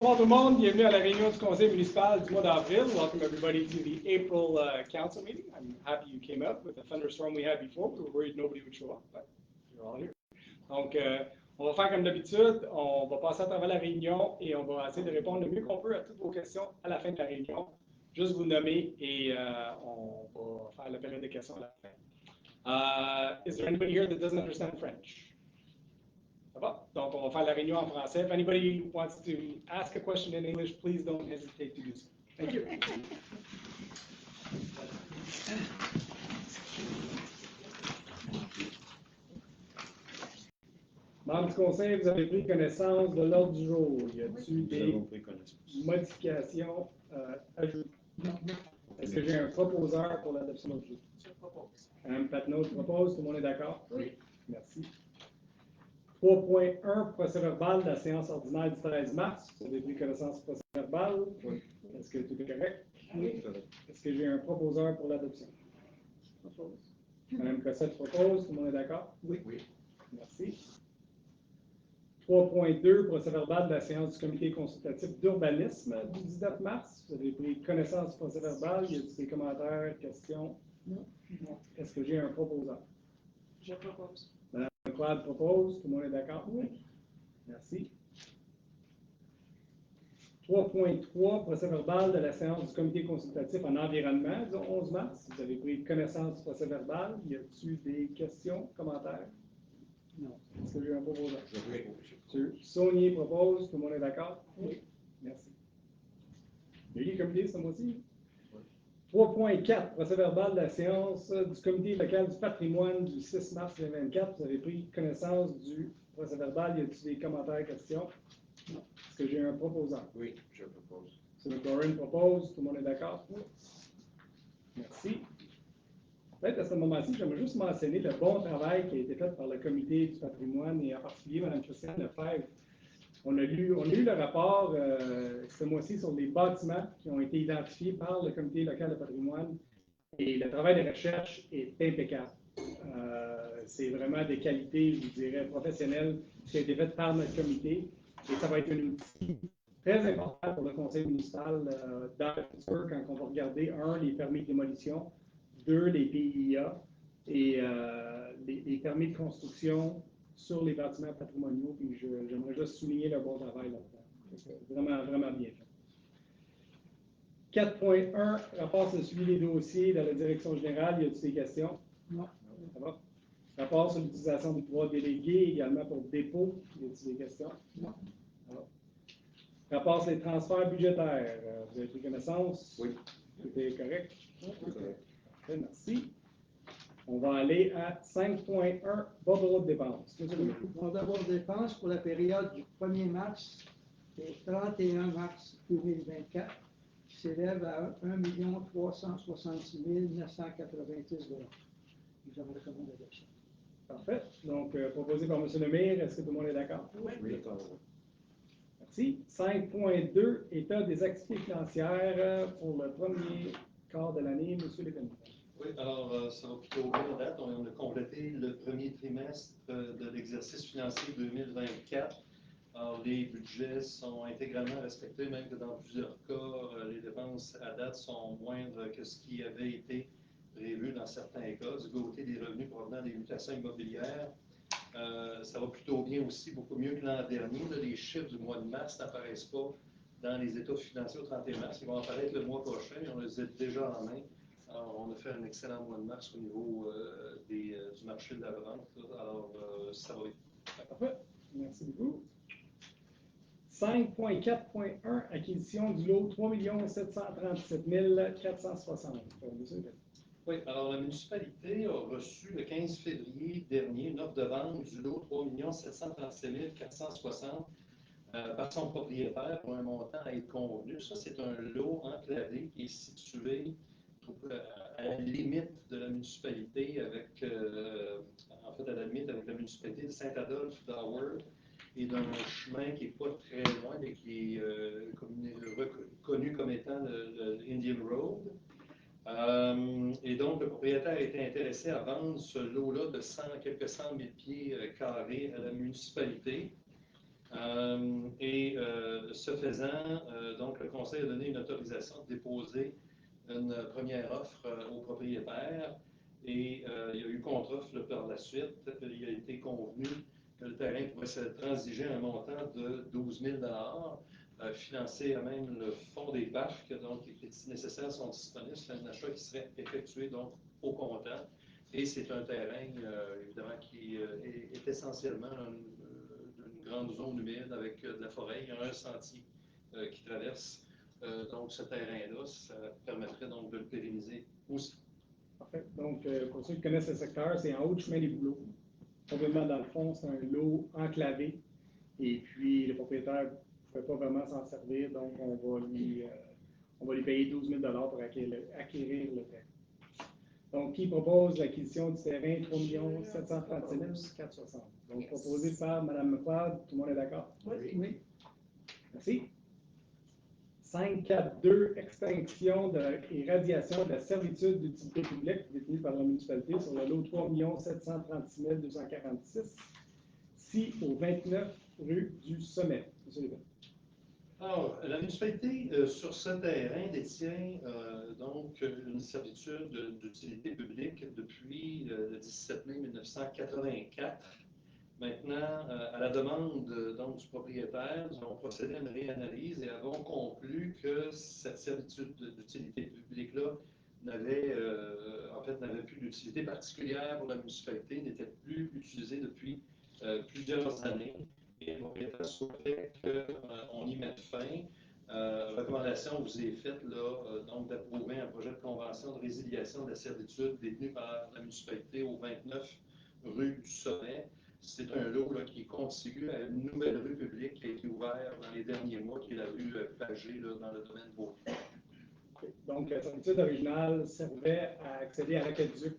Bonjour tout le monde, bienvenue à la réunion du conseil municipal du mois d'avril. Welcome everybody to the April council meeting. I'm happy you came out with the thunderstorm we had before. We were worried nobody would show up, but you're all here. Donc, on va faire comme d'habitude, on va passer à travers la réunion et on va essayer de répondre le mieux qu'on peut à toutes vos questions à la fin de la réunion. Juste vous nommer et on va faire la période de questions à la fin. Is there anybody here that doesn't understand French? Ça va? Donc, on va faire la réunion en français. If anybody wants to ask a question in English, please don't hesitate to do so. Thank you. Membres du conseil, vous avez pris connaissance de l'ordre du jour. Y a-t-il des modifications ajoutées? Est-ce que j'ai un proposeur pour l'adoption de l'ordre du jour? Je propose. Mme Patnaud propose. Tout le monde est d'accord? Oui. Merci. 3.1, procès-verbal de la séance ordinaire du 13 mars. Vous avez pris connaissance du procès-verbal? Oui. Est-ce que tout est correct? Oui. Est-ce que j'ai un proposeur pour l'adoption? Je propose. Mme Cossette propose. Tout le monde est d'accord? Oui. Oui. Merci. 3.2, procès-verbal de la séance du comité consultatif d'urbanisme du 19 mars. Vous avez pris connaissance du procès-verbal. Y a-t-il des commentaires, questions? Non. Est-ce que j'ai un proposeur? Je propose. Mme Quad propose. Tout le monde est d'accord? Oui. Merci. 3.3, procès-verbal de la séance du comité consultatif en environnement du 11 mars. Vous avez pris connaissance du procès-verbal. Y a-t-il des questions, commentaires? Non. Est-ce que j'ai un proposeur? M. Saunier propose. Tout le monde est d'accord? Oui. Merci. Il y a eu comité ce mois-ci? 3.4, procès-verbal de la séance du comité local du patrimoine du 6 mars 2024. Vous avez pris connaissance du procès-verbal. Y a-t-il des commentaires, questions? Non. Est-ce que j'ai un proposeur? Oui, je propose. M. McLaurin propose. Tout le monde est d'accord? Oui. Merci. Peut-être à ce moment-ci, j'aimerais juste mentionner le bon travail qui a été fait par le comité du patrimoine et en particulier Mme Christiane Lefebvre. On a eu le rapport ce mois-ci sur les bâtiments qui ont été identifiés par le comité local de patrimoine et le travail de recherche est impeccable. C'est vraiment des qualités, je vous dirais, professionnelles qui ont été faites par notre comité et ça va être un outil très important pour le conseil municipal dans le futur quand on va regarder, les permis de démolition, 2, les PIA et les permis de construction sur les bâtiments patrimoniaux, puis j'aimerais juste souligner le bon travail là-dedans. Vraiment, vraiment bien fait. 4.1, rapport sur le suivi des dossiers dans la direction générale. Y a-t-il des questions? Non. Ça va? Rapport sur l'utilisation du pouvoir délégué, également pour dépôt. Y a-t-il des questions? Non. Ça va? Rapport sur les transferts budgétaires. Vous avez pris connaissance? Oui. Tout est correct? Oui. Parfait, merci. On va aller à 5.1, bordereau de dépenses. Bordereau de dépenses pour la période du 1er mars au 31 mars 2024 qui s'élève à 1 366 990 $. Nous avons recommandé l'adoption. Parfait. Donc, proposé par M. Lemire, est-ce que tout le monde est d'accord? Oui. Merci. 5.2, état des activités financières pour le premier quart de l'année. M. Lévesque. Oui, alors ça va plutôt bien date. On a complété le premier trimestre de l'exercice financier 2024. Alors, les budgets sont intégralement respectés, même que dans plusieurs cas, les dépenses à date sont moindres que ce qui avait été prévu dans certains cas. Du côté des revenus provenant des mutations immobilières, ça va plutôt bien aussi, beaucoup mieux que l'an dernier. Là, les chiffres du mois de mars n'apparaissent pas dans les états financiers au 31 mars. Ils vont apparaître le mois prochain, mais on les a déjà en main. Alors, on a fait un excellent mois de mars au niveau du marché de la vente. Alors, ça va bien. Parfait. Merci beaucoup. 5.4.1, acquisition du lot 3 737 460. Oui, alors la municipalité a reçu le 15 février dernier une offre de vente du lot 3 737 460 par son propriétaire pour un montant à être convenu. Ça, c'est un lot enclavé qui est situé à la limite de la municipalité avec, en fait, à la limite avec la municipalité de Saint-Adolphe d'Howard et d'un chemin qui n'est pas très loin et qui est reconnu comme étant le Indian Road. Et donc, le propriétaire était intéressé à vendre ce lot-là de quelques 100 000 pieds carrés à la municipalité. Ce faisant, donc, le Conseil a donné une autorisation de déposer une première offre au propriétaire et il y a eu contre-offre par la suite. Il a été convenu que le terrain pourrait se transiger à un montant de 12 000 financé à même le fonds des parcs, donc les crédits nécessaires sont disponibles. C'est un achat qui serait effectué donc au comptant. Et c'est un terrain, évidemment, qui est essentiellement une grande zone humide avec de la forêt. Il y a un sentier qui traverse donc ce terrain-là. Ça permettrait donc de le pérenniser aussi. Parfait. Donc, pour ceux qui connaissent le secteur, c'est en haut du chemin des Bouleaux. Complètement dans le fond, c'est un lot enclavé. Et puis, le propriétaire ne pouvait pas vraiment s'en servir, donc on va lui payer 12 000 pour acquérir le terrain. Donc, qui propose l'acquisition du terrain 3 736 460. Donc, proposé par Mme McLeod. Tout le monde est d'accord? Oui. Merci. 5.4.2, extinction et radiation de la servitude d'utilité publique détenue par la municipalité sur le lot 3 736 246, ici au 29 rue du Sommet. Monsieur Lévesque. Alors, la municipalité, sur ce terrain, détient donc une servitude d'utilité publique depuis le 17 mai 1984. Maintenant, à la demande donc, du propriétaire, nous avons procédé à une réanalyse et avons conclu que cette servitude d'utilité publique-là n'avait plus d'utilité particulière pour la municipalité, n'était plus utilisée depuis plusieurs années. Et le propriétaire souhaitait qu'on y mette fin. Recommandation vous est faite donc d'approuver un projet de convention de résiliation de la servitude détenue par la municipalité au 29 rue du Sommet. C'est un lot qui est contigu à une nouvelle rue publique qui a été ouverte dans les derniers mois, qui est la rue Pagé dans le domaine Beaulieu. Donc, la servitude originale servait à accéder à l'aqueduc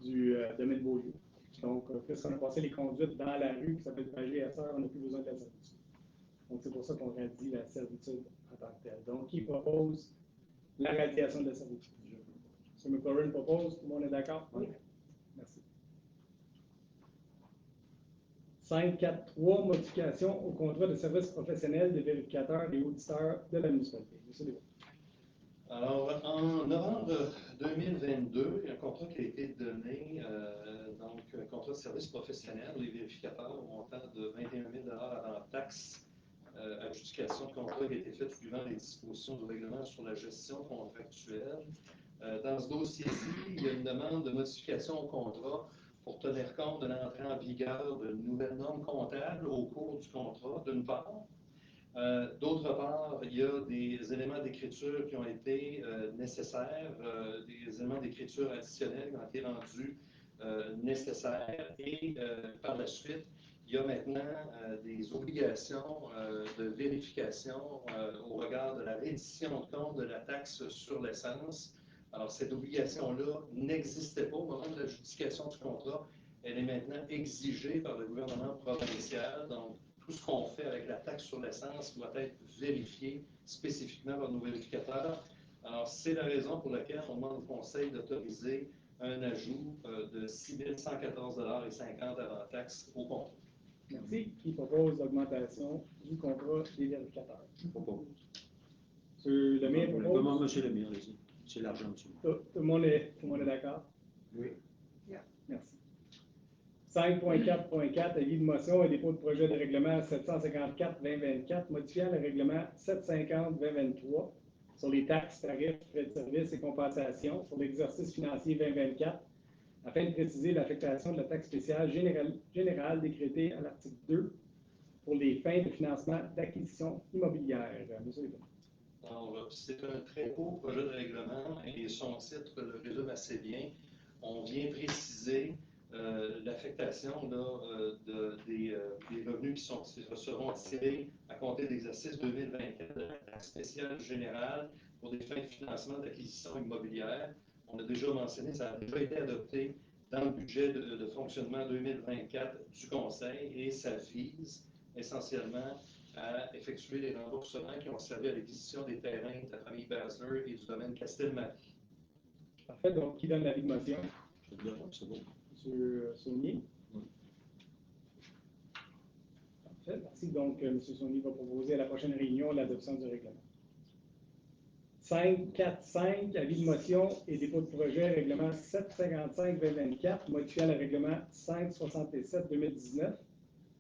du domaine Beaulieu. Donc, puisqu'on a passé les conduites dans la rue qui s'appelle Pagé à Sœur, on n'a plus besoin de la servitude. Donc, c'est pour ça qu'on radie la servitude en tant que telle. Donc, qui propose la radiation de la servitude? M. McLaurin propose. Tout le monde est d'accord? Oui. Merci. 5.4.3, modification au contrat de service professionnel des vérificateurs et auditeurs de la municipalité. M. Lévesque. Alors, en novembre 2022, il y a un contrat qui a été donné, donc un contrat de service professionnel aux vérificateurs au montant de 21 000 avant taxe. Adjudication de contrat qui a été faite suivant les dispositions du règlement sur la gestion contractuelle. Dans ce dossier-ci, il y a une demande de modification au contrat pour tenir compte de l'entrée en vigueur de nouvelles normes comptables au cours du contrat, d'une part. D'autre part, il y a des éléments d'écriture qui ont été nécessaires, des éléments d'écriture additionnels qui ont été rendus nécessaires et par la suite, il y a maintenant des obligations de vérification au regard de la reddition de compte de la taxe sur l'essence. Alors, cette obligation-là n'existait pas au moment de l'adjudication du contrat. Elle est maintenant exigée par le gouvernement provincial. Donc, tout ce qu'on fait avec la taxe sur l'essence doit être vérifié spécifiquement par nos vérificateurs. Alors, c'est la raison pour laquelle on demande au Conseil d'autoriser un ajout de 6 114,50 $ avant taxe au contrat. Merci. Qui propose l'augmentation du contrat des vérificateurs? Je propose. M. Lemire propose? Comment, M. Lemire, allez-y. C'est l'argent dessus. Tout le monde est d'accord? Oui. Yeah. Merci. 5.4.4, avis de motion et dépôt de projet de règlement 754-2024, modifiant le règlement 750-2023 sur les taxes, tarifs, frais de services et compensations pour l'exercice financier 2024, afin de préciser l'affectation de la taxe spéciale générale décrétée à l'article 2 pour les fins de financement d'acquisition immobilière. Monsieur Lévesque. Alors, c'est un très beau projet de règlement et son titre le résume assez bien. On vient préciser l'affectation des revenus qui seront tirés à compter de l'exercice 2024 de la taxe spéciale générale pour des fins de financement d'acquisition immobilière. On a déjà mentionné, ça a déjà été adopté dans le budget de fonctionnement 2024 du Conseil et ça vise essentiellement à effectuer les remboursements qui ont servi à l'acquisition des terrains de la famille Basler et du domaine Castelmarie. Parfait. Donc, qui donne l'avis de motion? Je le donne, c'est bon. M. Saunier. Oui. Merci. Donc, M. Sony va proposer à la prochaine réunion l'adoption du règlement. 5, 4, 5, avis de motion et dépôt de projet, règlement 755-2024, modifiant le règlement 567-2019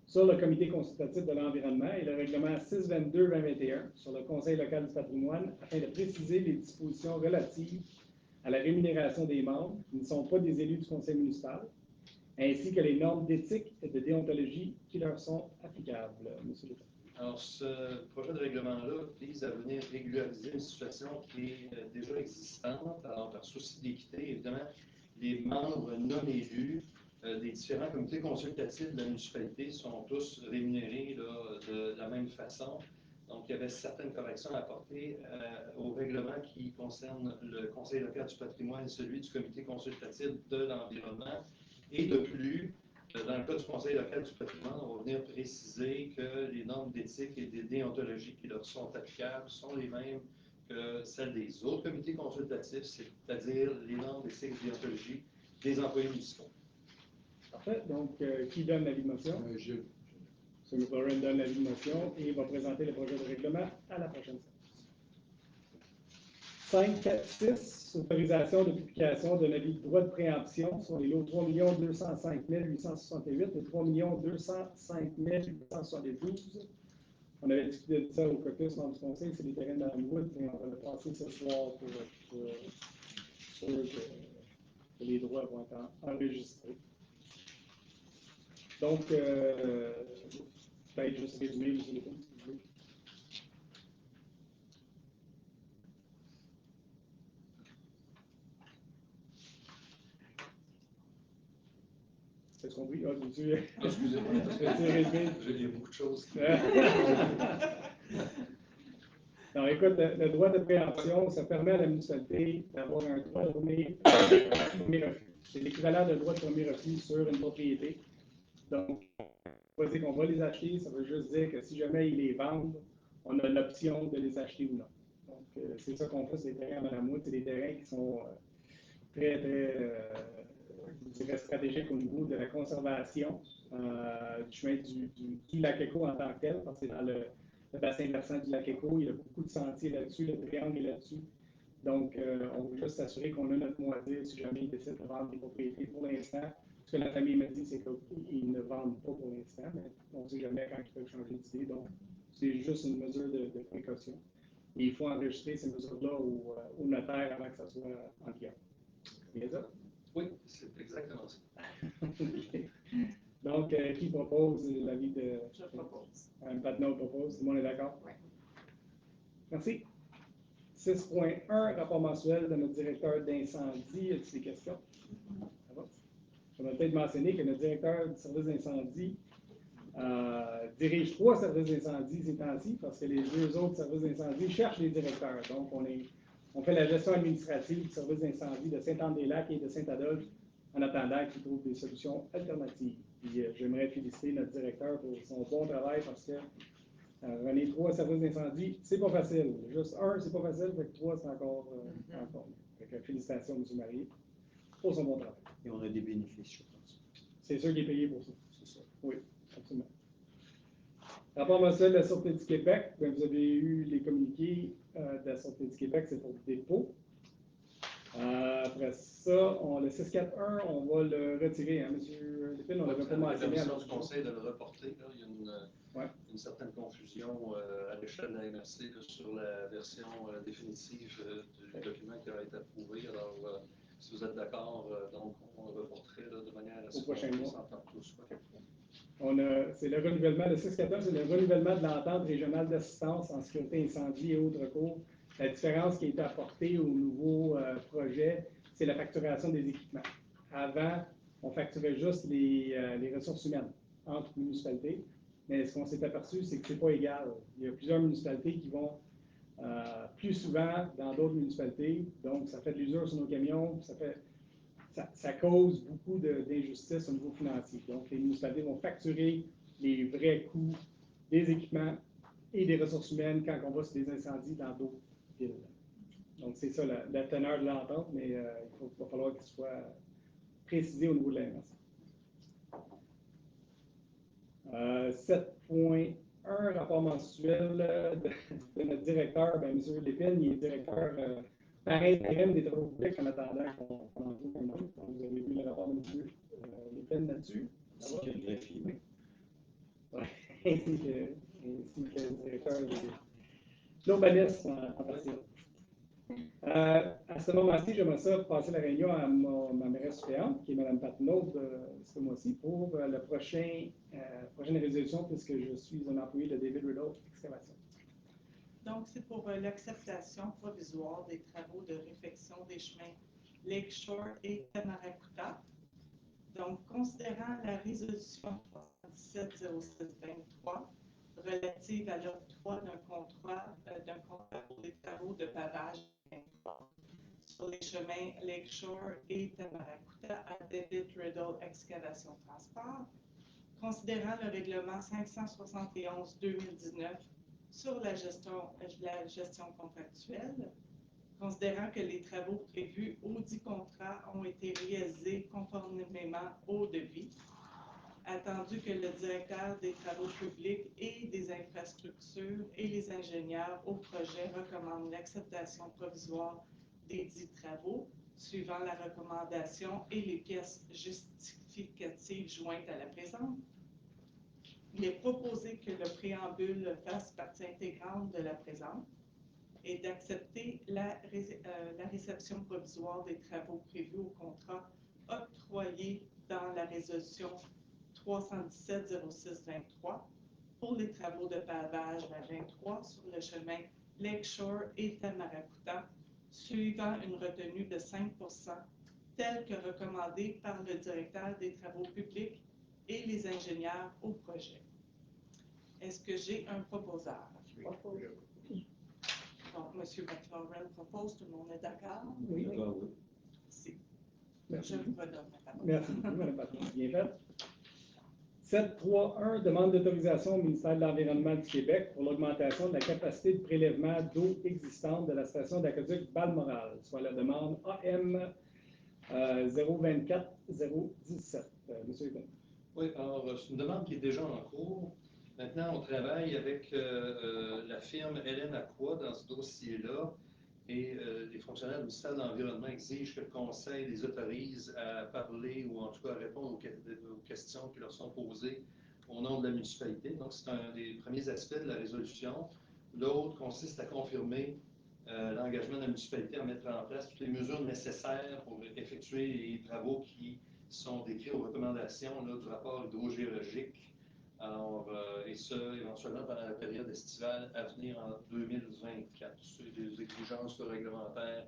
sur le comité consultatif de l'environnement et le règlement 622-2021 sur le Conseil local du patrimoine afin de préciser les dispositions relatives à la rémunération des membres qui ne sont pas des élus du conseil municipal, ainsi que les normes d'éthique et de déontologie qui leur sont applicables. Monsieur le Président. Alors, ce projet de règlement-là vise à venir régulariser une situation qui est déjà existante. Alors, par souci d'équité, évidemment, les membres non élus des différents comités consultatifs de la municipalité sont tous rémunérés là, de la même façon. Donc, il y avait certaines corrections à apporter au règlement qui concerne le Conseil local du patrimoine et celui du comité consultatif de l'environnement. Et de plus, dans le cas du Conseil local du patrimoine, on va venir préciser que les normes d'éthique et de déontologie qui leur sont applicables sont les mêmes que celles des autres comités consultatifs, c'est-à-dire les normes d'éthique et de déontologie des employés municipaux. Parfait. Donc, qui donne l'avis de motion? Gilles. M. McLaurin donne l'avis de motion et va présenter le projet de règlement à la prochaine séance. 5, 4, 6, autorisation de publication d'un avis de droit de préemption sur les lots 3 205 868 et 3 205 872. On avait discuté de ça au caucus dans le conseil, c'est les terrains de Mme Wood, et on va le passer ce soir pour sûr que les droits vont être enregistrés. Donc, peut-être juste résumer, M. le Président. Est-ce qu'on prie? Ah, Excusez-moi, il y a beaucoup de choses. Non, écoute, le droit de préemption, ça permet à la municipalité d'avoir un droit de premier refus. C'est l'équivalent d'un droit de premier refus sur une propriété. Donc, on va dire qu'on va les acheter, ça veut juste dire que si jamais ils les vendent, on a l'option de les acheter ou non. Donc, c'est ça qu'on fait sur les terrains à Mme Wood. C'est des terrains qui sont très, je dirais, stratégiques au niveau de la conservation du chemin du lac Éco en tant que tel, parce que c'est dans le bassin versant du lac Éco, il y a beaucoup de sentiers là-dessus, le triangle est là-dessus. Donc, on veut juste s'assurer qu'on a notre mot à dire si jamais ils décident de vendre des propriétés. Pour l'instant, ce que la famille me dit, c'est qu'ils ne vendent pas pour l'instant, mais on ne sait jamais quand ils peuvent changer d'idée. Donc, c'est juste une mesure de précaution. Et il faut enregistrer ces mesures-là au notaire avant que ça soit en vigueur. C'est bien ça? Oui, c'est exactement ça. Okay. Donc, qui propose l'avis de... Je propose. Patnaud propose. Tout le monde est d'accord? Oui. Merci. 6.1, rapport mensuel de notre directeur d'incendie. As-tu des questions? Ça va? Je vais peut-être mentionner que notre directeur du service d'incendie dirige 3 services d'incendie ces temps-ci parce que les 2 autres services d'incendie cherchent les directeurs. Donc, on fait la gestion administrative du service d'incendie de Sainte-Anne-des-Lacs et de Saint-Adolphe en attendant qu'ils trouvent des solutions alternatives. Puis, j'aimerais féliciter notre directeur pour son bon travail parce que René, 3 services d'incendie, c'est pas facile. Juste 1, c'est pas facile, mais 3, c'est encore mieux. Donc, félicitations, M. Marie, pour son bon travail. Et on a des bénéfices, je pense. C'est sûr qu'il est payé pour ça. C'est ça. Oui, absolument. Rapport mensuel de la Sûreté du Québec. Bien, vous avez eu les communiqués de la Sûreté du Québec, c'est pour dépôt. Après ça, le 641, on va le retirer. Hein, M. Lépine, on l'avait pas mentionné. La commission du conseil de le reporter. Là, il y a une certaine confusion à l'échelle de la MRC là, sur la version définitive du document qui a été approuvé. Alors, si vous êtes d'accord, donc on le reporterait là, de manière à ce qu'on s'entende tous. C'est le renouvellement, le 614, c'est le renouvellement de l'entente régionale d'assistance en sécurité incendie et autres recours. La différence qui a été apportée au nouveau projet, c'est la facturation des équipements. Avant, on facturait juste les ressources humaines entre municipalités, mais ce qu'on s'est aperçu, c'est que ce n'est pas égal. Il y a plusieurs municipalités qui vont plus souvent dans d'autres municipalités, donc ça fait de l'usure sur nos camions, ça cause beaucoup d'injustices au niveau financier. Donc, les municipalités vont facturer les vrais coûts des équipements et des ressources humaines quand on va sur des incendies dans d'autres villes. Donc, c'est ça la teneur de l'entente, mais il va falloir qu'il soit précisé au niveau de la MRC. 7.1, rapport mensuel de notre directeur, ben, M. Lépine, il est directeur par intérim des travaux publics en attendant qu'on en trouve un autre. Vous avez vu le rapport de M. Lépine là-dessus. C'est quel greffier, oui. Ouais. ainsi que le directeur de l'urbanisme en partie. À ce moment-ci, j'aimerais ça passer la réunion à ma mairesse suppléante, qui est Mme Patnaud, ce mois-ci, pour la prochaine résolution, puisque je suis un employé de David Riddle Excavation. Donc, c'est pour l'acceptation provisoire des travaux de réfection des chemins Lakeshore et Tamaracuta. Donc, considérant la résolution 170623 relative à l'octroi d'un contrat pour les travaux de pavage sur les chemins Lakeshore et Tamaracuta à David Riddle Excavation Transport, considérant le règlement 571-2019 sur la gestion contractuelle, considérant que les travaux prévus au dit contrat ont été réalisés conformément au devis, attendu que le directeur des travaux publics et des infrastructures et les ingénieurs au projet recommandent l'acceptation provisoire des dits travaux, suivant la recommandation et les pièces justificatives jointes à la présente. Il est proposé que le préambule fasse partie intégrante de la présente et d'accepter la réception provisoire des travaux prévus au contrat octroyé dans la résolution 317-06-23 pour les travaux de pavage à 23 sur le chemin Lakeshore et Tamaracuta, suivant une retenue de 5 % telle que recommandée par le directeur des travaux publics et les ingénieurs au projet. Est-ce que j'ai un proposeur? Donc, M. McLaurin propose, tout le monde est d'accord? Oui. Oui. Merci. Je vous redonne la parole. Merci beaucoup, Mme Patnaud. Bien fait. 7.3.1, demande d'autorisation au ministère de l'Environnement du Québec pour l'augmentation de la capacité de prélèvement d'eau existante de la station d'aqueduc Balmoral, soit la demande AM 024-017. Monsieur Lépine. Oui, alors c'est une demande qui est déjà en cours. Maintenant, on travaille avec la firme Hélène Aqua dans ce dossier-là et les fonctionnaires du ministère de l'Environnement exigent que le Conseil les autorise à parler ou en tout cas à répondre aux questions qui leur sont posées au nom de la municipalité. Donc, c'est un des premiers aspects de la résolution. L'autre consiste à confirmer l'engagement de la municipalité à mettre en place toutes les mesures nécessaires pour effectuer les travaux qui sont décrits aux recommandations là, du rapport hydrogéologique. Alors, et ça, éventuellement, pendant la période estivale à venir en 2024. C'est des exigences réglementaires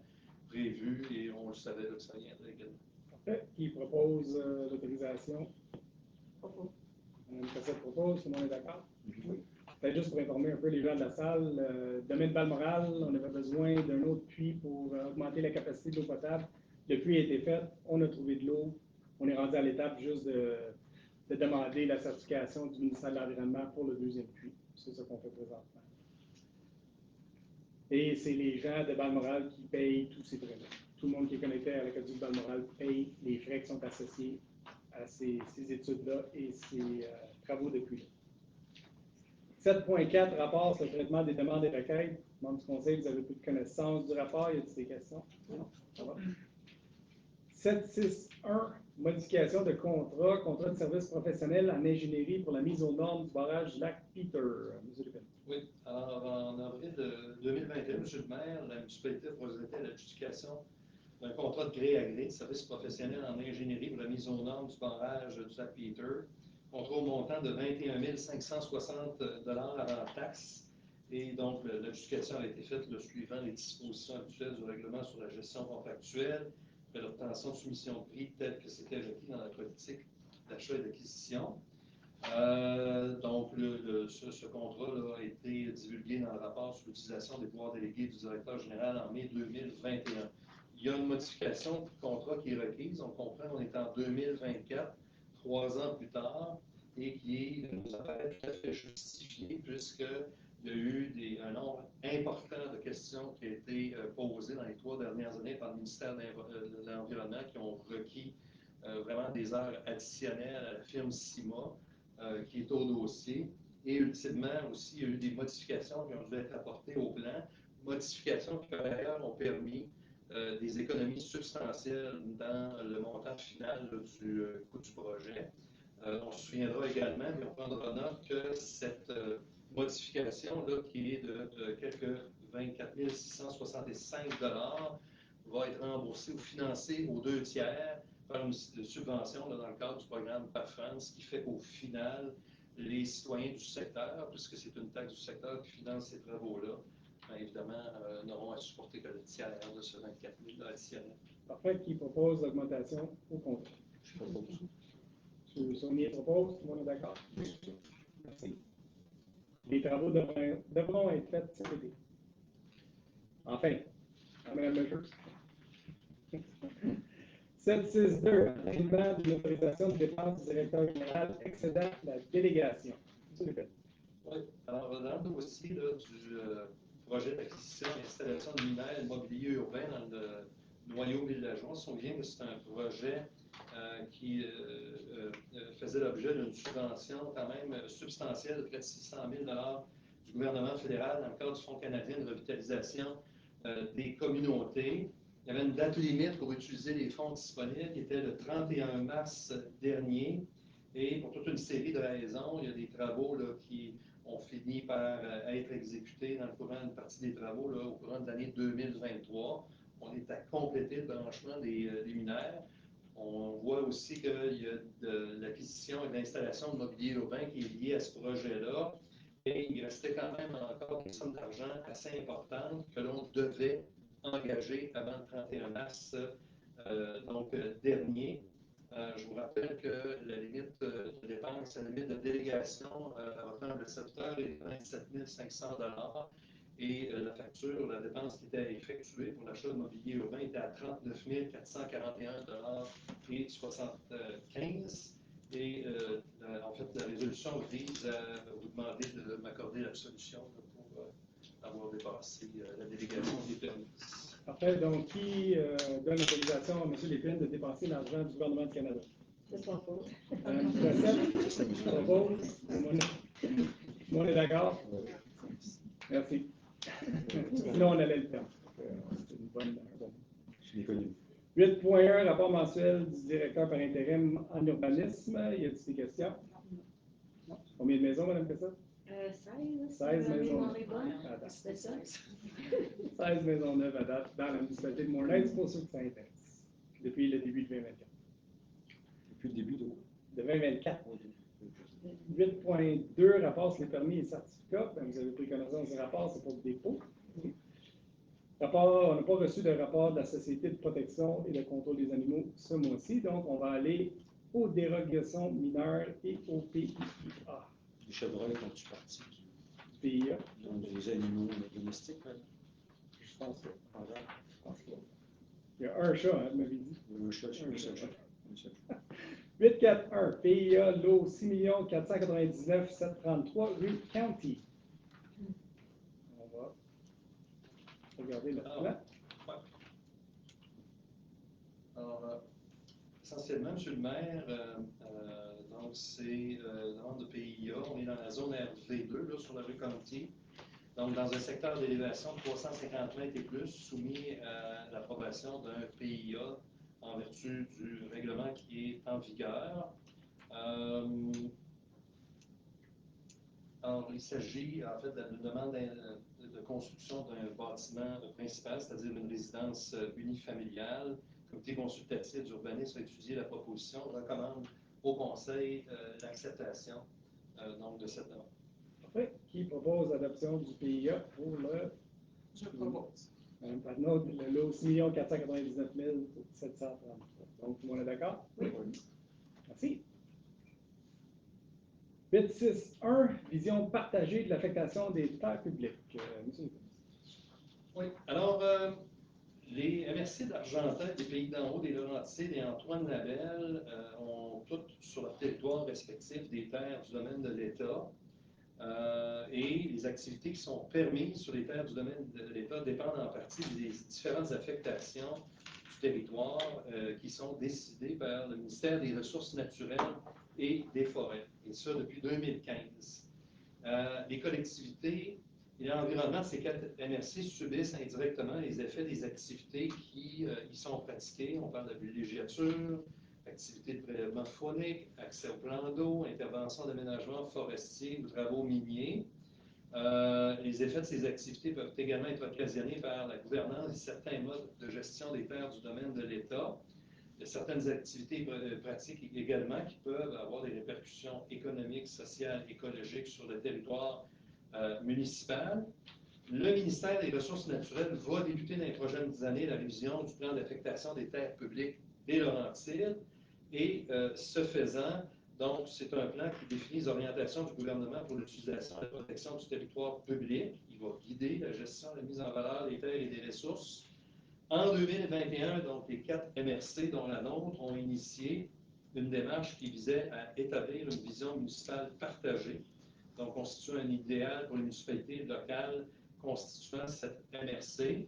prévues et on le savait que ça viendrait également. Parfait. Qui propose l'autorisation? Mme Cassette propose, tout le monde est d'accord? Oui. Juste pour informer un peu les gens de la salle, domaine Balmoral, on avait besoin d'un autre puits pour augmenter la capacité de l'eau potable. Le puits a été fait, on a trouvé de l'eau, on est rendu à l'étape juste de demander la certification du ministère de l'Environnement pour le deuxième puits. C'est ce qu'on fait présentement. Et c'est les gens de Balmoral qui payent tous ces frais-là. Tout le monde qui est connecté à l'aqueduc de Balmoral paye les frais qui sont associés à ces études-là et ces travaux de puits-là. 7.4, rapport sur le traitement des demandes et requêtes. Membre du Conseil, vous avez plus de connaissance du rapport. Y a-t-il des questions? Non. Ça va. 7.6.1, modification de contrat de service professionnel en ingénierie pour la mise aux normes du barrage du lac Peter. Monsieur Lépine. Oui, alors en avril 2021, M. le maire, la municipalité a procédé à l'adjudication d'un contrat de gré à gré, service professionnel en ingénierie pour la mise aux normes du barrage du lac Peter, contrat au montant de 21 560 $ avant taxe. Et donc, l'adjudication a été faite suivant les dispositions actuelles du règlement sur la gestion contractuelle, de l'obtention de soumission de prix tel que c'était requis dans la politique d'achat et d'acquisition. Donc, ce contrat a été divulgué dans le rapport sur l'utilisation des pouvoirs délégués du directeur général en mai 2021. Il y a une modification du contrat qui est requise. On comprend qu'on est en 2024, 3 ans plus tard, et qui nous apparaît tout à fait justifié puisqu'il y a eu un nombre important de questions qui ont été posées dans les 3 dernières années par le ministère de l'Environnement qui ont requis vraiment des heures additionnelles à la firme CIMA qui est au dossier. Et ultimement aussi, il y a eu des modifications qui ont dû être apportées au plan, modifications qui par ailleurs ont permis des économies substantielles dans le montant final là, du coût du projet. On se souviendra également, mais on prendra note que cette modification là, qui est de quelques 24 665 va être remboursée ou financée aux 2 tiers par une subvention là, dans le cadre du programme PAFAN, ce qui fait qu'au final, les citoyens du secteur, puisque c'est une taxe du secteur qui finance ces travaux-là, bien évidemment, n'auront à supporter que le tiers de ce 24 000 additionnel. Parfait. Qui propose l'augmentation au contrat? Je propose. M. Saunier propose. Tout le monde est d'accord? Merci. Les travaux devront être faits cet été. Enfin, Mme Lejeune. 762, amendement d'une autorisation de dépenses du directeur général excédant la délégation. Oui. Alors, dans le dossier là, du projet d'acquisition et d'installation de luminaires mobilier urbain dans le noyau villageois, on se souvient que c'est un projet qui faisait l'objet d'une subvention quand même substantielle de près de 600 000 du gouvernement fédéral dans le cadre du Fonds canadien de revitalisation des communautés. Il y avait une date limite pour utiliser les fonds disponibles qui était le 31 mars dernier. Et pour toute une série de raisons, il y a des travaux là, qui ont fini par être exécutés dans le courant d'une partie des travaux là, au courant de l'année 2023. On est à compléter le branchement des luminaires. On voit aussi qu'il y a de l'acquisition et de l'installation de mobilier urbain qui est lié à ce projet-là. Et il restait quand même encore des sommes d'argent assez importantes que l'on devait engager avant le 31 mars dernier. Je vous rappelle que la limite de dépense, la limite de délégation à votre récepteur est 27 500 et la facture, la dépense qui était effectuée pour l'achat de mobilier urbain était à 39 441 et 75. Et en fait, la résolution vise à vous demander de m'accorder l'absolution pour avoir dépassé la délégation des permis. Parfait. Donc, qui donne l'autorisation à M. Lépine de dépenser l'argent du gouvernement du Canada? C'est son faute. Mme Duplessis, propose. On est d'accord? Merci. Sinon, on allait le faire. C'est une bonne. Je l'ai connu. 8.1, rapport mensuel du directeur par intérim en urbanisme. Y a-t-il des questions? Non. Combien de maisons, Mme Pessa? 16. 16 maisons. C'était ça. 16 maisons neuves à date dans la municipalité de Morlaix, c'est pour ceux que ça intéresse. Depuis le début de 2024. Depuis le début de 2024. 8.2, rapport sur les permis et certificats. Vous avez pris connaissance du rapport, c'est pour le dépôt. Rapport, on n'a pas reçu de rapport de la Société de protection et de contrôle des animaux ce mois-ci, donc on va aller aux dérogations mineures et au PIA. Les chevreuils font-tu partie du PIA? Donc, des animaux domestiques, hein? Je pense que. Il y a un chat, hein, vous m'avez dit. Un chat. 841, PIA, lot 6 499 733 rue County. On va regarder le plan. Alors, essentiellement, M. le maire, donc c'est demande de PIA. On est dans la zone RV2, là, sur la rue County. Donc, dans un secteur d'élévation de 350 mètres et plus, soumis à l'approbation d'un PIA en vertu du règlement qui est en vigueur. Alors, il s'agit en fait d'une demande de construction d'un bâtiment principal, c'est-à-dire une résidence unifamiliale. Le comité consultatif d'urbanisme a étudié la proposition, recommande au Conseil l'acceptation donc de cette demande. Parfait. Qui propose l'adoption du PIA pour le. Je propose. Pardon, le lot 6 499 733. Donc, tout le monde est d'accord? Oui. Merci. 8.6.1, vision partagée de l'affectation des terres publiques. Monsieur. Oui. Alors, les MRC d'Argentin, des Pays d'en haut, des Laurentides et Antoine Labelle ont toutes sur leur territoire respectif des terres du domaine de l'État. Et les activités qui sont permises sur les terres du domaine de l'État dépendent en partie des différentes affectations du territoire qui sont décidées par le ministère des Ressources naturelles et des forêts, et ça depuis 2015. Les collectivités et l'environnement de ces 4 MRC subissent indirectement les effets des activités qui y sont pratiquées. On parle de villégiature, activités de prélèvement phonique, accès au plan d'eau, intervention d'aménagement forestier ou travaux miniers. Les effets de ces activités peuvent également être occasionnés par la gouvernance et certains modes de gestion des terres du domaine de l'État. Il y a certaines activités pratiques également qui peuvent avoir des répercussions économiques, sociales, écologiques sur le territoire municipal. Le ministère des Ressources naturelles va débuter dans les prochaines années la révision du plan d'affectation des terres publiques des Laurentides. Et ce faisant, donc, c'est un plan qui définit les orientations du gouvernement pour l'utilisation et la protection du territoire public. Il va guider la gestion, la mise en valeur des terres et des ressources. En 2021, donc, les 4 MRC, dont la nôtre, ont initié une démarche qui visait à établir une vision municipale partagée, donc constituant un idéal pour les municipalités locales constituant cette MRC.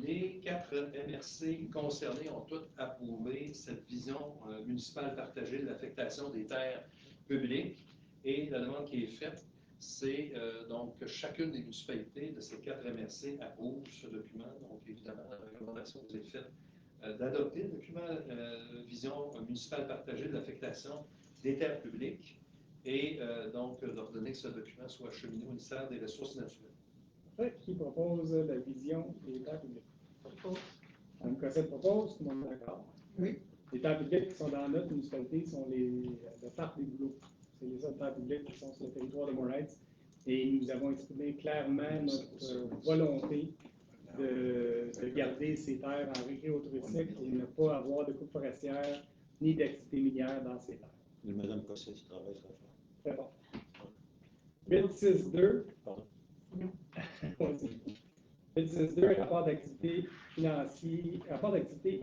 Les 4 MRC concernés ont tous approuvé cette vision municipale partagée de l'affectation des terres publiques. Et la demande qui est faite, c'est donc que chacune des municipalités de ces 4 MRC approuve ce document. Donc, évidemment, la recommandation que vous avez faite d'adopter le document vision municipale partagée de l'affectation des terres publiques et donc d'ordonner que ce document soit acheminé au ministère des Ressources naturelles. Qui propose la vision des terres publiques? Mme Cossette propose, tout le monde est d'accord? Oui. Les terres publiques qui sont dans notre municipalité sont le parc des Bouleaux. C'est les seules terres publiques qui sont sur le territoire de Montréal. Et nous avons exprimé clairement notre volonté de garder ces terres en récréotouristique et ne pas avoir de coupe forestière ni d'activité minière dans ces terres. Mais Mme Cossette, il travaille très fort. Très bon. 862. Pardon. 862, rapport d'activité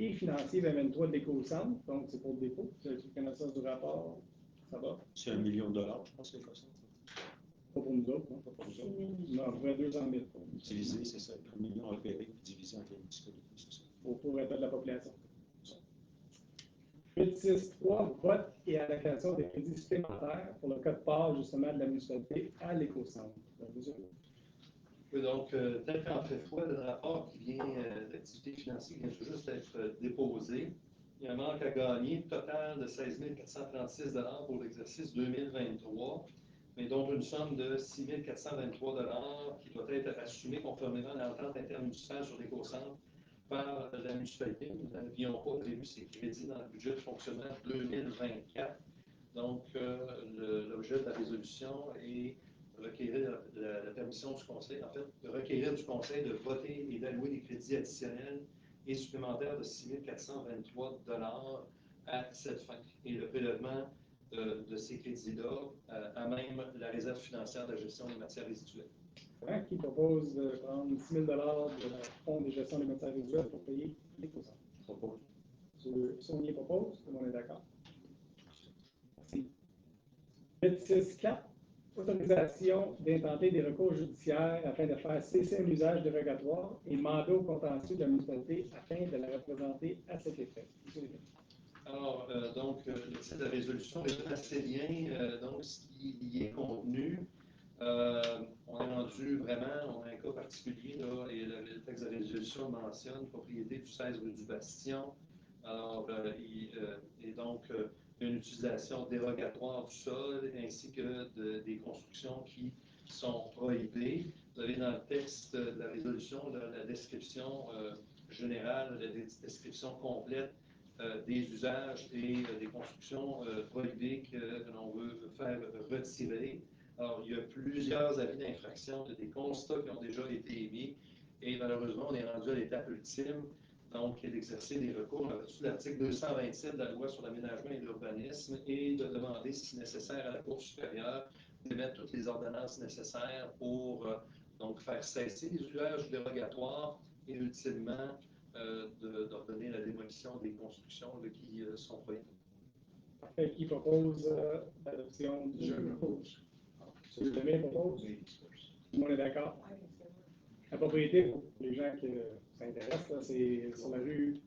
et financier 2023 de l'Éco-Centre. Donc, c'est pour le dépôt. Vous avez connaissance du rapport? Ça va? C'est $1 million, je pense, l'Éco-Centre. Pas pour nous autres, non? Pas pour nous autres. Non, à peu près 200 000. Utilisé, c'est ça. 1 million repéré et divisé entre les municipalités, c'est ça. Pour répéter la population. 863, vote et allocation des crédits supplémentaires pour le code part justement de la municipalité à l'Éco-Centre. Donc, tel qu'en fait foi, le rapport qui vient d'activité financière vient tout juste d'être déposé. Il y a un manque à gagner, total de 16 436 $ pour l'exercice 2023, mais dont une somme de 6 423 $ qui doit être assumée conformément à l'entente intermunicipale sur l'Éco-Centre par la municipalité. Nous n'avions pas prévu ces crédits dans le budget de fonctionnement 2024. Donc, l'objet de la résolution est de requérir la permission du Conseil, en fait, de requérir du Conseil de voter et d'allouer des crédits additionnels et supplémentaires de 6 423 $ à cette fin. Et le prélèvement de ces crédits-là à même la réserve financière de la gestion des matières résiduelles. Qui propose de prendre 6 000 $ de la fonds de gestion des matières résiduelles pour payer l'Éco-Centre? Propose. Saunier propose, tout le monde est d'accord. Merci. 864, autorisation d'intenter des recours judiciaires afin de faire cesser un usage dérogatoire et mandat au contentieux de la municipalité afin de la représenter à cet effet. Alors, donc, le titre de la résolution est assez bien, donc, ce qui y est contenu. On est rendu vraiment, on a un cas particulier, là, et le texte de la résolution mentionne propriété du 16 rue du Bastion. Alors, et donc, une utilisation dérogatoire du sol ainsi que des constructions qui sont prohibées. Vous avez dans le texte de la résolution la description générale, la description complète des usages et des constructions prohibées que l'on veut faire retirer. Alors, il y a plusieurs avis d'infraction, des constats qui ont déjà été émis et malheureusement, on est rendu à l'étape ultime, donc d'exercer des recours sous l'article 227 de la loi sur l'aménagement et l'urbanisme et de demander, si nécessaire, à la Cour supérieure d'émettre toutes les ordonnances nécessaires pour donc faire cesser les usages dérogatoires et ultimement d'ordonner la démolition des constructions qui sont prohibées. Qui propose l'adoption du jeu? M. Lemay propose? Tout le monde est d'accord? La propriété, pour les gens qui s'intéressent, c'est sur la rue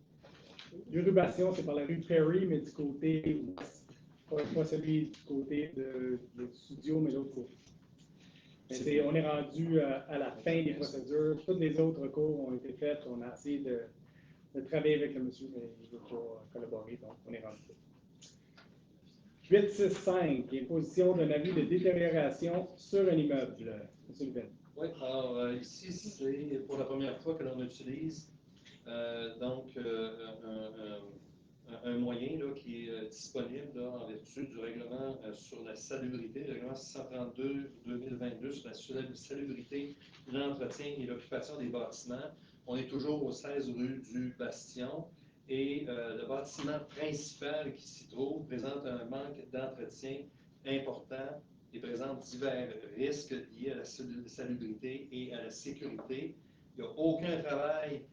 Bastion, c'est par la rue Perry, mais du côté ouest. pas celui du côté du studio, mais l'autre côté. On est rendu à la fin des procédures. Tous les autres recours ont été faits. On a essayé de travailler avec le monsieur, mais il ne veut pas collaborer, donc on est rendu là. 865, imposition d'un avis de détérioration sur un immeuble. Monsieur Lubin. Oui, alors ici, c'est pour la première fois que l'on utilise un moyen là, qui est disponible là, en vertu du règlement sur la salubrité, le règlement 632-2022 sur la salubrité, l'entretien et l'occupation des bâtiments. On est toujours au 16 rue du Bastion et le bâtiment principal qui s'y trouve présente un manque d'entretien important et présente divers risques liés à la salubrité et à la sécurité. Il n'y a aucun travail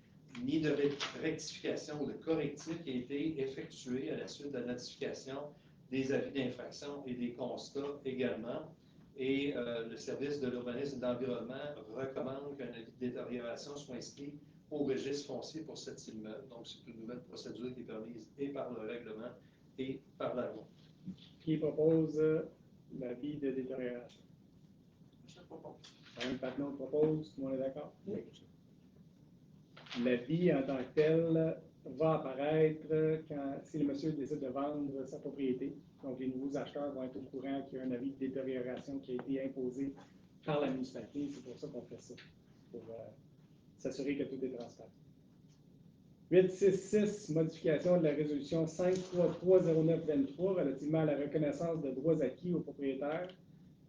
ni de rectification ou de correctif qui a été effectué à la suite de la notification des avis d'infraction et des constats également. Et le service de l'urbanisme et de l'environnement recommande qu'un avis de détérioration soit inscrit au registre foncier pour cet immeuble. Donc, c'est une nouvelle procédure qui est permise et par le règlement et par la loi. Qui propose l'avis de détérioration? Je propose. Mme Patnaud propose, tout le monde est d'accord? Oui. L'avis en tant que tel va apparaître si le monsieur décide de vendre sa propriété. Donc, les nouveaux acheteurs vont être au courant qu'il y a un avis de détérioration qui a été imposé par la municipalité. C'est pour ça qu'on fait ça, pour s'assurer que tout est transparent. 866, modification de la résolution 5330923 relativement à la reconnaissance de droits acquis aux propriétaires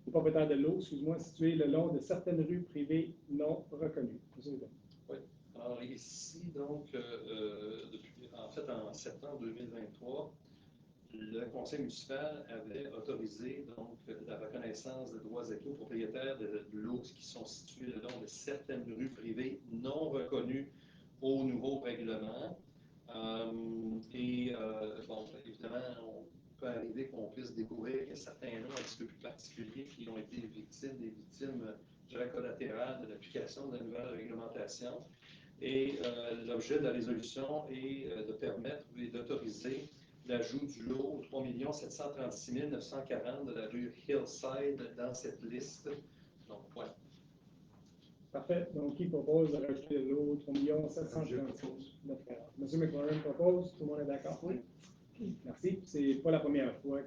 de l'eau, situés le long de certaines rues privées non reconnues. Monsieur le Oui. Alors ici, donc, en septembre 2023, le conseil municipal avait autorisé donc la reconnaissance de droits acquis aux propriétaires de l'eau qui sont situés le long de certaines rues privées non reconnues au nouveau règlement. Bon, évidemment, on peut arriver qu'on puisse découvrir qu'il y a certains noms un petit peu plus particuliers qui ont été des victimes, je dirais, collatérales de l'application de la nouvelle réglementation. Et l'objet de la résolution est de permettre et d'autoriser l'ajout du lot 3 736 940 de la rue Hillside dans cette liste. Donc, voilà. Parfait. Donc, qui propose de rajouter le lot 3 736 940? Monsieur McLaurin propose. Tout le monde est d'accord? Oui. Merci. C'est pas la première fois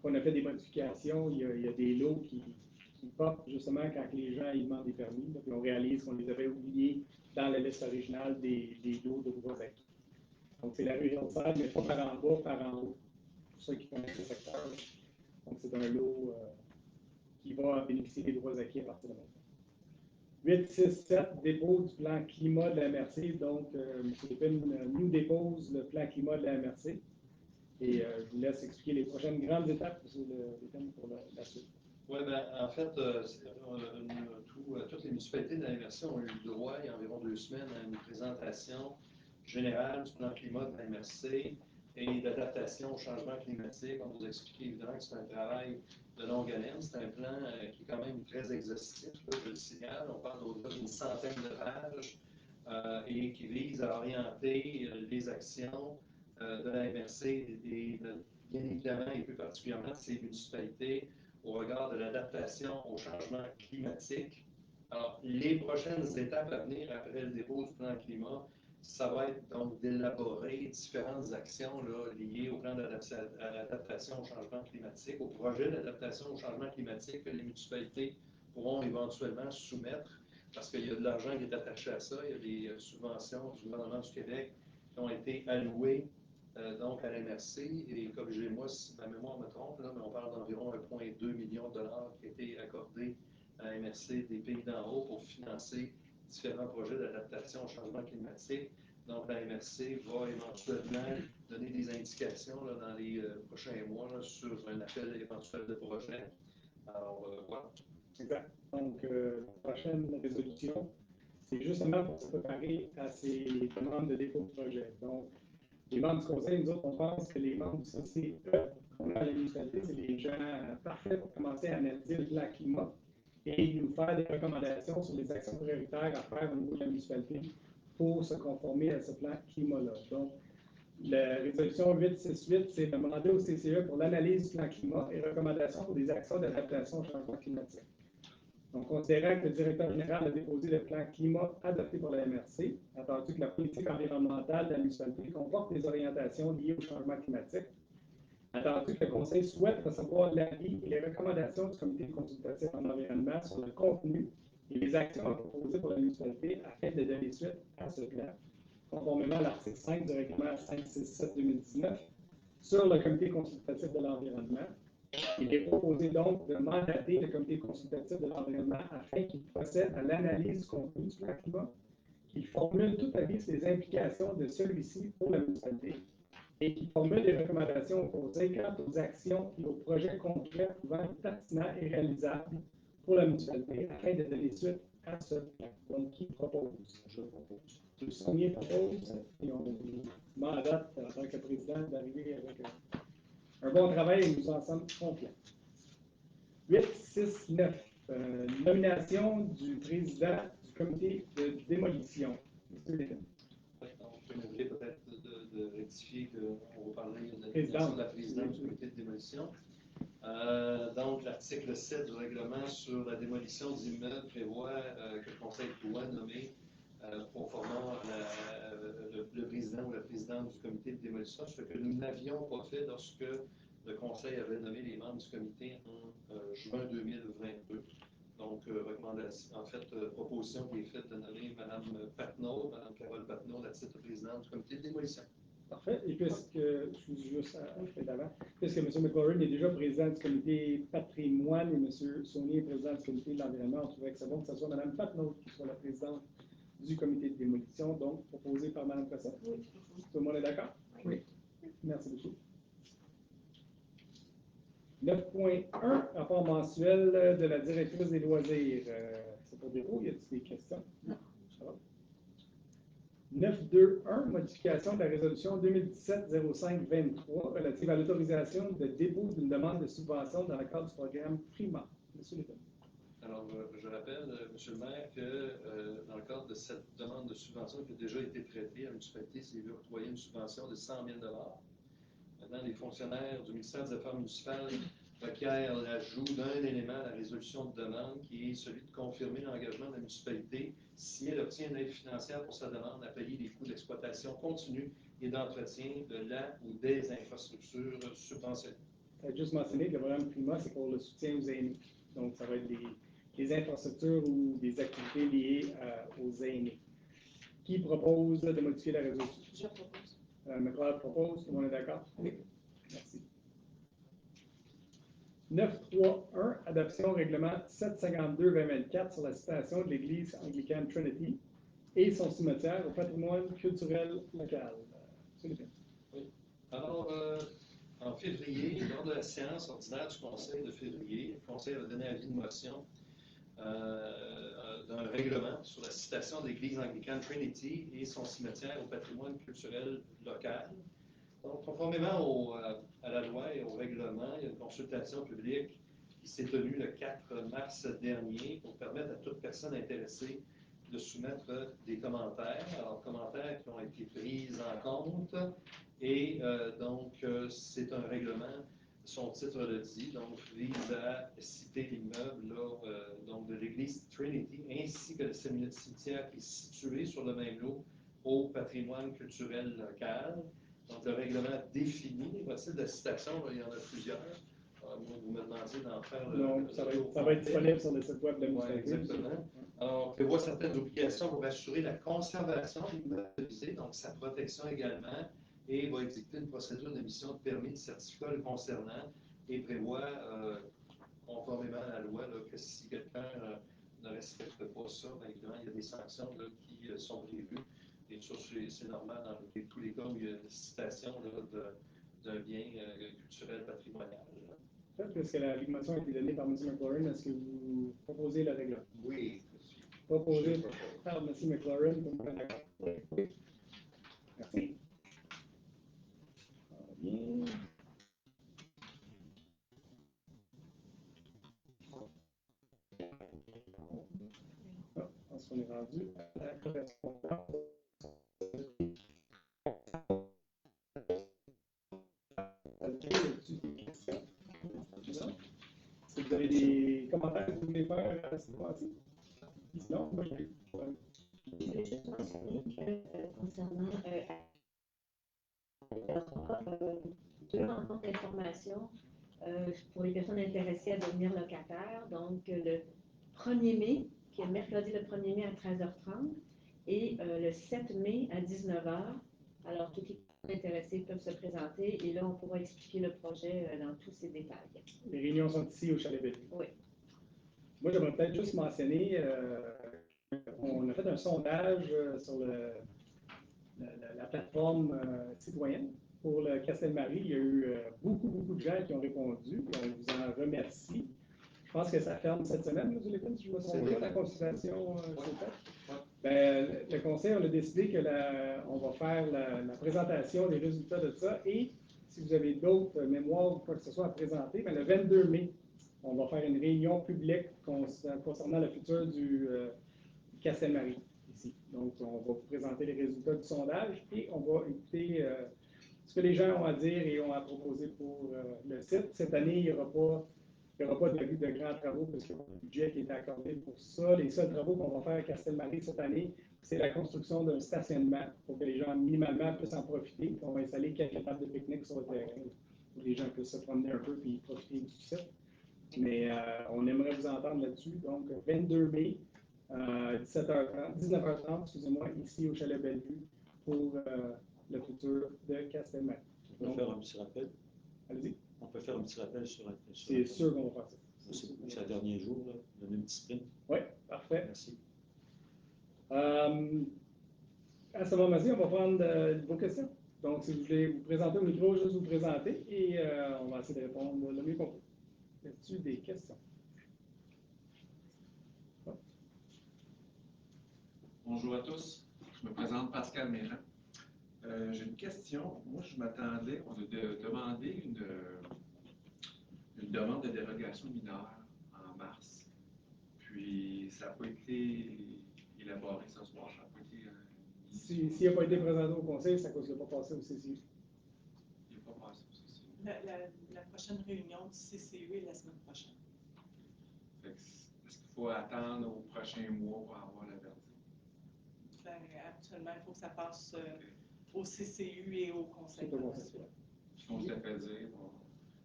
qu'on a fait des modifications. Il y a des lots qui portent justement quand les gens ils demandent des permis. Puis on réalise qu'on les avait oubliés dans la liste originale des lots de droits acquis. Donc, c'est la rue Hillside, mais pas par en bas, par en haut. Pour ceux qui connaissent le secteur. Donc, c'est un lot qui va bénéficier des droits acquis à partir de maintenant. 867, dépôt du plan climat de la MRC. Donc, M. Lépine nous dépose le plan climat de la MRC. Et je vous laisse expliquer les prochaines grandes étapes, M. Lépine, pour la suite. Oui, bien, en fait, toutes les municipalités de la MRC ont eu le droit, il y a environ 2 semaines, à une présentation générale du plan climat de la MRC et d'adaptation au changement climatique. On vous explique évidemment que c'est un travail de longue haleine. C'est un plan qui est quand même très exhaustif, je le signale. On parle d'au-delà d'une centaine de pages et qui vise à orienter les actions de la MRC et bien évidemment et plus particulièrement de ces municipalités au regard de l'adaptation au changement climatique. Alors, les prochaines étapes à venir après le dépôt du plan climat, ça va être donc d'élaborer différentes actions là, liées au plan d'adaptation au changement climatique, au projet d'adaptation au changement climatique que les municipalités pourront éventuellement soumettre, parce qu'il y a de l'argent qui est attaché à ça, il y a des subventions du gouvernement du Québec qui ont été allouées donc à la MRC, et corrigez-moi si ma mémoire me trompe, là, mais on parle d'environ 1,2 million de dollars qui a été accordé à la MRC des pays d'en haut pour financer différents projets d'adaptation au changement climatique. Donc, la MRC va éventuellement donner des indications là, dans les prochains mois là, sur un appel éventuel de projet. Alors, voilà. Exact. Donc, la prochaine résolution, c'est justement pour se préparer à ces demandes de dépôt de projet. Donc, les membres du conseil, nous autres, on pense que les membres du CCE, qu'on a à la municipalité, c'est les gens parfaits pour commencer à analyser le plan climat et nous faire des recommandations sur les actions prioritaires à faire au niveau de la municipalité pour se conformer à ce plan climat-là. Donc, La résolution 868, c'est demander au CCE pour l'analyse du plan climat et recommandations pour des actions d'adaptation au changement climatique. Donc, considérant que le directeur général a déposé le plan climat adopté par la MRC, attendu que la politique environnementale de la municipalité comporte des orientations liées au changement climatique, attendu que le Conseil souhaite recevoir l'avis et les recommandations du comité consultatif en environnement sur le contenu et les actions à proposer pour la municipalité afin de donner suite à ce plan, conformément à l'article 5 du règlement 567-2019 sur le comité consultatif de l'environnement. Il est proposé donc de mandater le comité consultatif de l'environnement afin qu'il procède à l'analyse du contenu du plan climat, qu'il formule tout avis sur les implications de celui-ci pour la municipalité et qu'il formule des recommandations au Conseil quant aux actions et aux projets concrets pouvant être pertinents et réalisables pour la municipalité afin de donner suite à ce plan. Donc, qui propose? Je propose. Le Saunier propose et on mandate en tant que président d'arriver avec un bon travail et nous en sommes confiants. 869, nomination du président du comité de démolition. Donc, je voulais peut-être de rectifier qu'on va parler de la nomination de la présidente du comité de démolition. Donc, l'article 7 du règlement sur la démolition d'immeubles prévoit que le conseil doit nommer conformément le président ou la présidente du comité de démolition, ce que nous n'avions pas fait lorsque le conseil avait nommé les membres du comité en juin 2022. Donc, recommandation, en fait, proposition qui est faite de nommer Mme Patnaud, Mme Carole Patnaud, la titre présidente du comité de démolition. Parfait. Et puisque, je vous dis juste d'avant, puisque M. McLaurin est déjà président du comité patrimoine et M. Saunier est président du comité de l'environnement, on trouvait que c'est bon que ce soit Mme Patnaud qui soit la présidente du comité de démolition, donc proposé par Mme Cossette. Oui. Tout le monde est d'accord? Oui. Merci beaucoup. 9.1, rapport mensuel de la directrice des loisirs. C'est pour dépôt, y a-t-il des questions? Non. 9.2.1, modification de la résolution 2017-05-23 relative à l'autorisation de dépôt d'une demande de subvention dans le cadre du programme PRIMA. Monsieur Lévesque. Alors, je rappelle, M. le maire, que dans le cadre de cette demande de subvention qui a déjà été traitée, la municipalité s'est vu octroyer une subvention de 100 000 $. Maintenant, les fonctionnaires du ministère des Affaires municipales requièrent l'ajout d'un élément à la résolution de demande qui est celui de confirmer l'engagement de la municipalité si elle obtient une aide financière pour sa demande à payer les coûts d'exploitation continue et d'entretien de la ou des infrastructures subventionnées. Tu as juste mentionné que le programme PRIMA, c'est pour le soutien aux aînés. Donc, ça va être des infrastructures ou des activités liées aux aînés. Qui propose de modifier la résolution? Je propose. McLeod propose, tout le monde est d'accord? Oui. Merci. 9.3.1, adoption règlement 752-2024 sur la citation de l'Église anglicane Trinity et son cimetière au patrimoine culturel local. Oui. Alors, en février, lors de la séance ordinaire du Conseil de février, le Conseil a donné avis de motion d'un règlement sur la citation de l'Église anglicane Trinity et son cimetière au patrimoine culturel local. Donc, conformément à la loi et au règlement, il y a une consultation publique qui s'est tenue le 4 mars dernier pour permettre à toute personne intéressée de soumettre des commentaires. Alors, commentaires qui ont été pris en compte et c'est un règlement. Son titre le dit, donc vise à citer l'immeuble de l'église Trinity, ainsi que le cimetière qui est situé sur le même lot au patrimoine culturel local. Donc le règlement définit, voici de la citation, il y en a plusieurs. Vous me demandiez d'en faire non, ça va être disponible sur le site web de l'Université. Exactement. Alors, on prévoit certaines obligations pour assurer la conservation de l'immeuble visé, donc sa protection également, et va exécuter une procédure d'émission de permis de certificat le concernant et prévoit, conformément à la loi, là, que si quelqu'un ne respecte pas ça, bien évidemment, il y a des sanctions là, qui sont prévues. Et ça, c'est normal dans tous les cas où il y a une citation d'un bien culturel patrimonial. Puisque la motion a été donnée par M. McLaurin, est-ce que vous proposez le règlement? Oui. Proposé par M. McLaurin. Oui. Merci. Bien. On est rendu à la correspondance. commentaires que vous voulez faire à ce moment-ci? Sinon, moi, Je voulais juste mentionner que concernant il y aura deux rencontres d'information pour les personnes intéressées à devenir locataires. Donc, le 1er mai, qui est mercredi le 1er mai à 13h30, et le 7 mai à 19h. Alors, tous les personnes intéressées peuvent se présenter et là, on pourra expliquer le projet dans tous ses détails. les réunions sont ici au Chalet Bellevue. Oui. Moi, j'aimerais peut-être juste mentionner, on a fait un sondage sur la plateforme citoyenne pour le Castelmarie. Il y a eu beaucoup de gens qui ont répondu. On vous en remercie. Je pense que ça ferme cette semaine, M. Lépine, si je me trompe pas, la consultation s'est faite. Ben, le conseil, on a décidé que on va faire la présentation des résultats de ça. Et si vous avez d'autres mémoires ou quoi que ce soit à présenter, ben, le 22 mai, on va faire une réunion publique concernant le futur du Castelmarie ici. Donc, on va vous présenter les résultats du sondage et on va écouter ce que les gens ont à dire et ont à proposer pour le site. Cette année, il n'y aura pas de grands travaux parce qu'il y a un budget qui est accordé pour ça. Les seuls travaux qu'on va faire à Castelmarie cette année, c'est la construction d'un stationnement pour que les gens minimalement puissent en profiter. On va installer quelques tables de pique-nique sur le terrain pour que les gens puissent se promener un peu et profiter du site. Mais on aimerait vous entendre là-dessus. Donc, 22 mai, 19h30, excusez-moi, ici au Chalet Bellevue pour le futur de Castelmarie. On peut faire un petit rappel. Allez-y. On peut faire un petit rappel sur C'est sûr qu'on va faire ça. C'est le dernier jour, là, donner un petit sprint. Oui, parfait. Merci. À ce moment-ci, on va prendre vos questions. Donc, si vous voulez vous présenter au micro, juste vous présenter et on va essayer de répondre le mieux qu'on peut. Y a-t-il des questions? Bonjour à tous, je me présente Pascal Méran. J'ai une question. Moi, je m'attendais, on a demandé une demande de dérogation mineure en mars. Puis, ça n'a pas été élaboré ce soir, ça n'a pas été... S'il n'a pas été présenté au conseil, c'est à cause qu'il n'a pas passé au CCU. Il n'a pas passé au CCU. La prochaine réunion du CCU est la semaine prochaine. Est-ce qu'il faut attendre au prochain mois pour avoir la verdict? Ben, actuellement, il faut que ça passe au CCU et au conseil. On s'était fait dire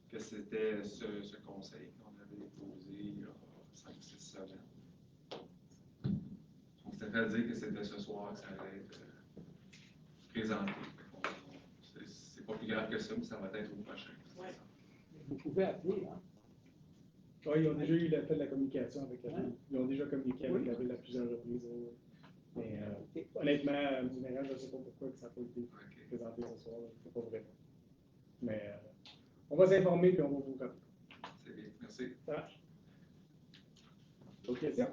que c'était ce conseil qu'on avait posé il y a 5-6 semaines. On s'était fait dire que c'était ce soir que ça allait être présenté. C'est pas plus grave que ça, mais ça va être au prochain. Ouais. Vous pouvez appeler, hein? Oui, ils ont déjà eu fait de la communication avec la ville. Ils ont déjà communiqué avec la ville à plusieurs reprises. Mais honnêtement, M. Méran, je ne sais pas pourquoi que ça n'a pas été présenté ce soir. C'est pas vrai. Mais on va s'informer et on va vous rappeler. C'est bien, merci. Ça marche. D'autres questions?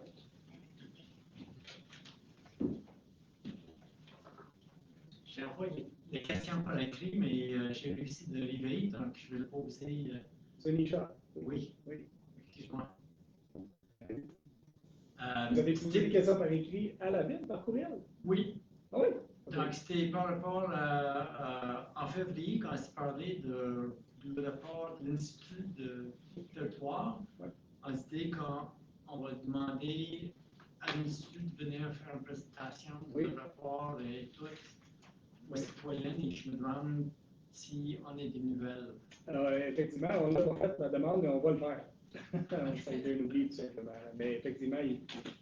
J'ai envoyé des questions par écrit, mais j'ai réussi de l'éveiller, donc je vais le poser. C'est Nisha. Oui. Oui. Excuse-moi. Vous avez posé des questions par écrit à la ville, par courriel? Oui. Ah oui? Donc, c'était par rapport en février, quand s'est parlé du rapport de l'Institut de territoire. Ouais. On se dit qu'on va demander à l'Institut de venir faire une présentation du rapport et tout aux citoyens, et je me demande si on a des nouvelles. Alors, effectivement, on a fait la demande, mais on va le faire. Ça a été un oubli, tout simplement. Mais effectivement,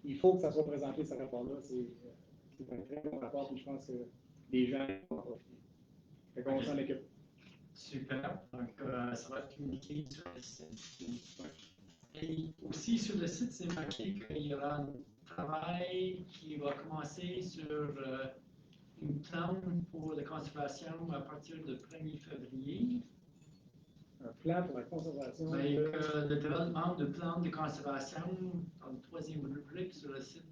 il faut que ça soit présenté, ce rapport-là. C'est un très bon rapport, puis je pense que les gens vont en profiter. Fait qu'on s'en occupe. Super. Donc, ça va être communiqué sur le site. Et aussi, sur le site, c'est marqué qu'il y aura un travail qui va commencer sur une plan pour la conservation à partir du 1er février. Un plan pour la conservation. Avec le développement de plans de conservation dans la troisième rubrique sur le site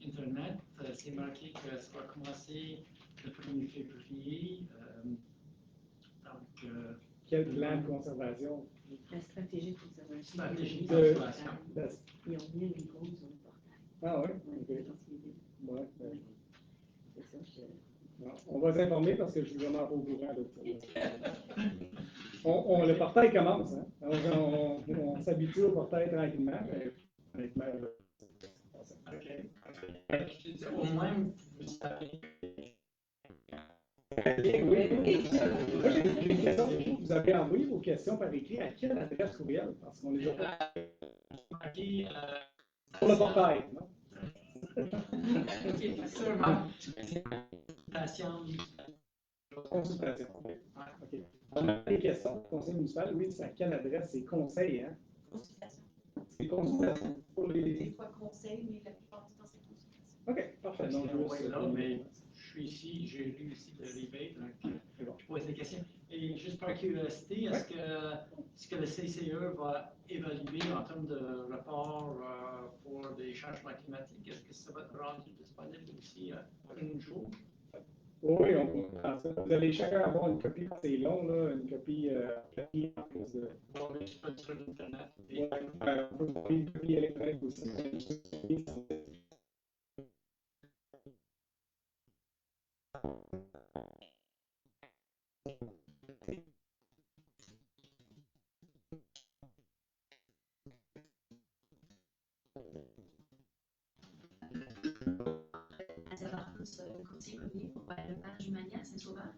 Internet, c'est marqué que ça va commencer le 1er février. Quel plan de conservation? La stratégie de conservation. Stratégie de conservation. Ils ont mis une cause sur le portail. Ah oui? Ouais, OK. Ouais, c'est ça. On va s'informer parce que je suis vraiment pas au courant de ça. Le portail commence. Hein? On s'habitue au portail tranquillement. Mais, honnêtement, Au moins, vous savez. Vous avez envoyé vos questions par écrit à quelle adresse courriel? Parce qu'on les a pas. Pour le portail, non? Ok, sûrement. Patient. Consultation. OK. On a des questions. Conseil municipal, oui, c'est à quelle adresse? C'est conseil, hein? Consultation. C'est consultation pour les. Des fois conseil, mais la plupart du temps, c'est consultation. OK, parfait. Donc, Mais je suis ici, j'ai lu ici de l'eBay, donc je pose des questions. Et juste par curiosité, est-ce que le CCE va évaluer en termes de rapport pour des changements climatiques? Est-ce que ça va être rendu disponible aussi un jour? Oui, vous allez chacun avoir une copie, c'est long, là, une copie papier en plus de. Sur Internet. Une copie électronique aussi. Le conseil communal pour le parc du Mania, c'est sauveur.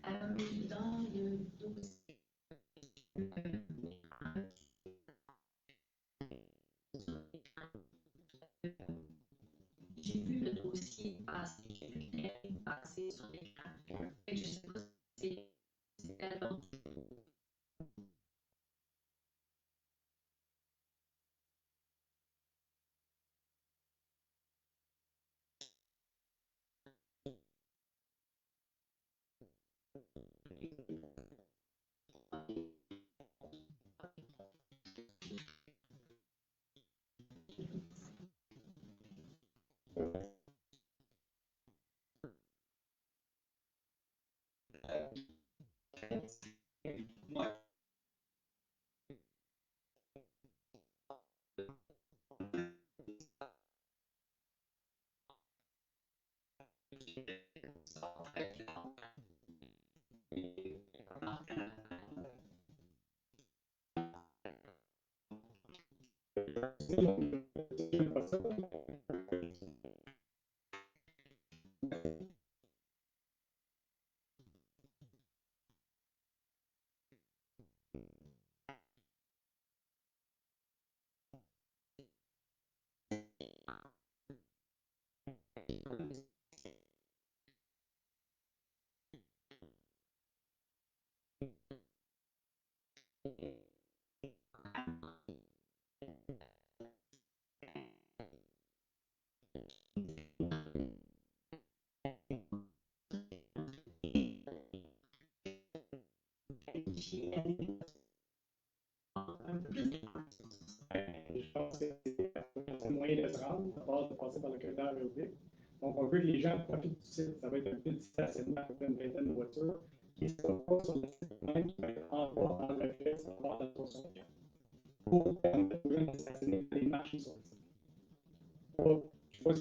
Dans le dossier, j'ai vu le dossier passer, j'ai vu le passer sur l'écran. Je ne sais pas si c'est à l'autre. Je pense que c'est un moyen de se rendre, à part de passer par le corridor public. Donc, on veut que les gens profitent du site. Ça va être un petit stationnement avec une vingtaine de voitures qui ne sera pas sur le site même, qui va être en bas, dans le fait, ça va avoir la tour sur le camp. Pour permettre aux gens de stationner et de marcher sur le site. Je ne sais pas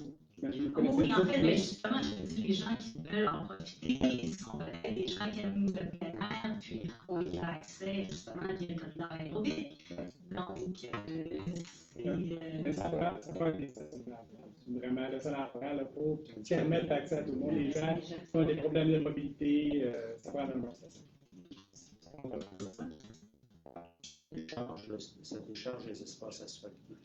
si vous connaissez. Oui, en fait, justement, je me dis, les gens qui veulent en profiter sont peut-être des gens qui aiment le plein air, puis il y a accès justement via le corridor aérobique. Donc, ça prend des stationnements. C'est vraiment le seul affaire là, pour permettre l'accès à tout le monde. Les gens qui ont des problèmes de mobilité, ça prend un station. Ça décharge les espaces asphaltés.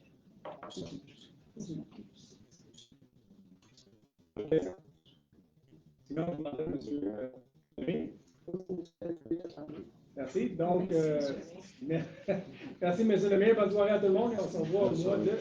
Sinon, vous demandez, monsieur. Merci. Donc, merci, monsieur le maire. Bonne soirée à tout le monde et on se revoit au mois de.